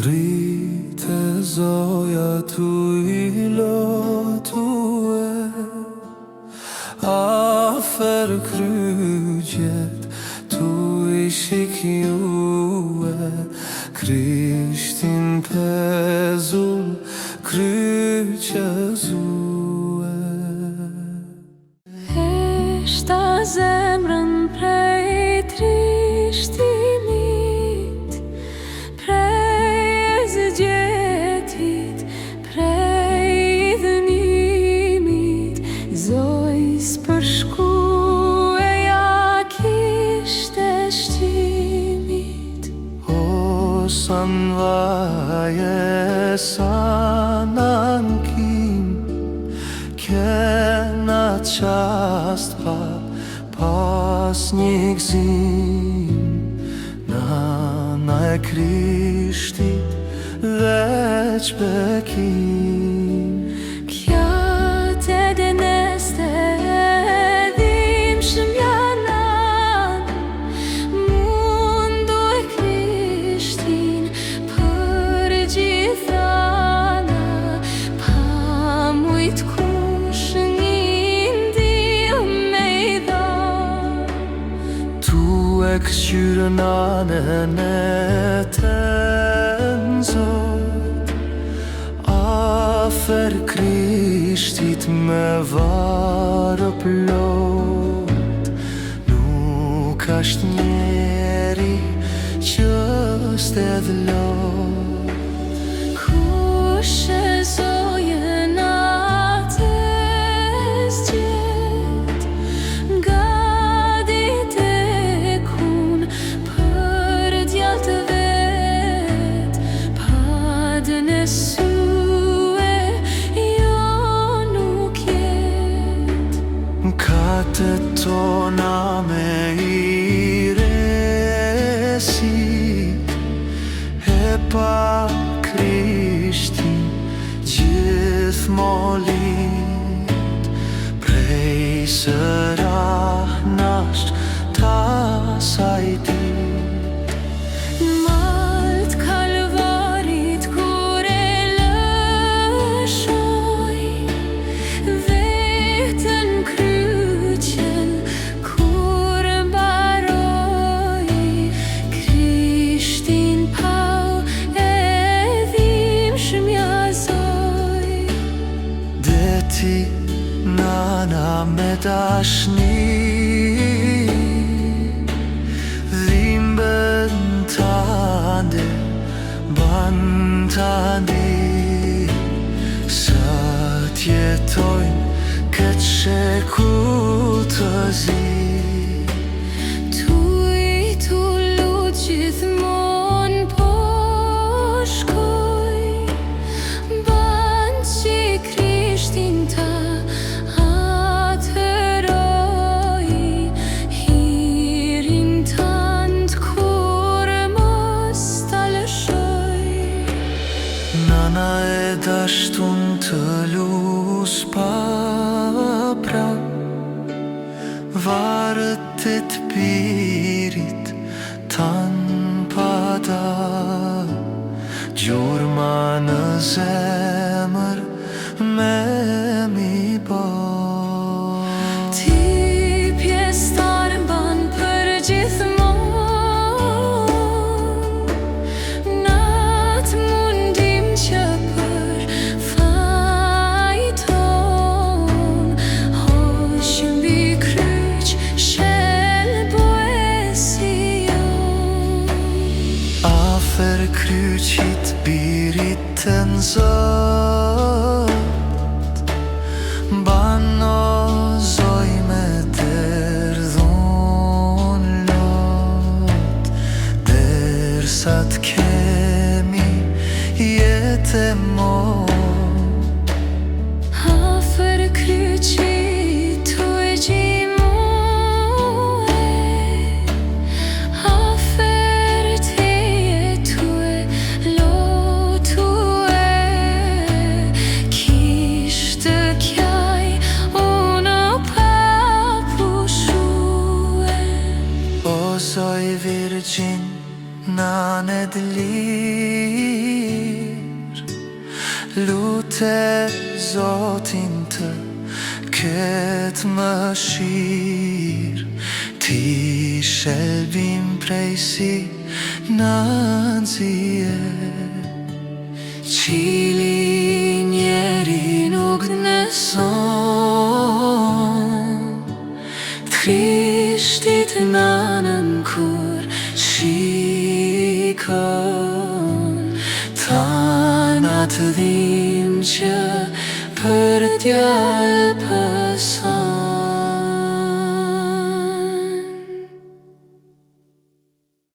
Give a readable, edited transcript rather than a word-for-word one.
Rite zoja tu I lotue Afer kryqet tu I shikjue Krishtin pezull kryqezue Heshta zemrën prej trishtimit, prej zgjetit, prej dhënimit, Zojs përshkueja kishte shtimit. O san vaje san ankim Kena qast pa pas një gzim Nana e Krishtit veç bekim Kja te deneste edhim shmjanan Mundu e Krishtin për gjithana Pa mujt kush njëndim me I dhan Tu e këqyrën anën e ten Zot Afer Krishtit me varë plot Nuk asht njeri që s'tedh lot Kush e zojën atë zgjet Gadi tekun për djallë të vet Pa dënesue jo nuk jet Katët tona me I resit E pa Krishtin gjithmolit Prej sëra nasht ta sajti Malt kalvarit kur e lëshoj Vetën kryqen kur mbaroj Krishtin pau edhim shmjazoj Deti nana me dashni Dhimbën tande ban tande Sa t'jetojnë këtë shekull të zi Tu I tu lut gjithmon po shkoj Ban që Krishtin ta atëroj Hirin tant kur mos ta lëshoj Nana e dashtun të lus pa pra Varët e t'pirit tan pa da Gjurma në zemër me mi ba Ti pjestar ban për gjithmon Nat mundim që për fajton Hosh mbi kryq shelbo e Sion Afer kryqit birit të Zot Ban o zoj me derdhon lot Dersa t'kemi jetë e mot Afer kryqit tu e gjimon nanet lir. Lute Zotin të ketë mëshirë, ti shelbim prej si në nëzije. Qili njeri nuk nëson, t'Krishtit nanën kur shikon. Ta na të dhim që për t'jallë pëson.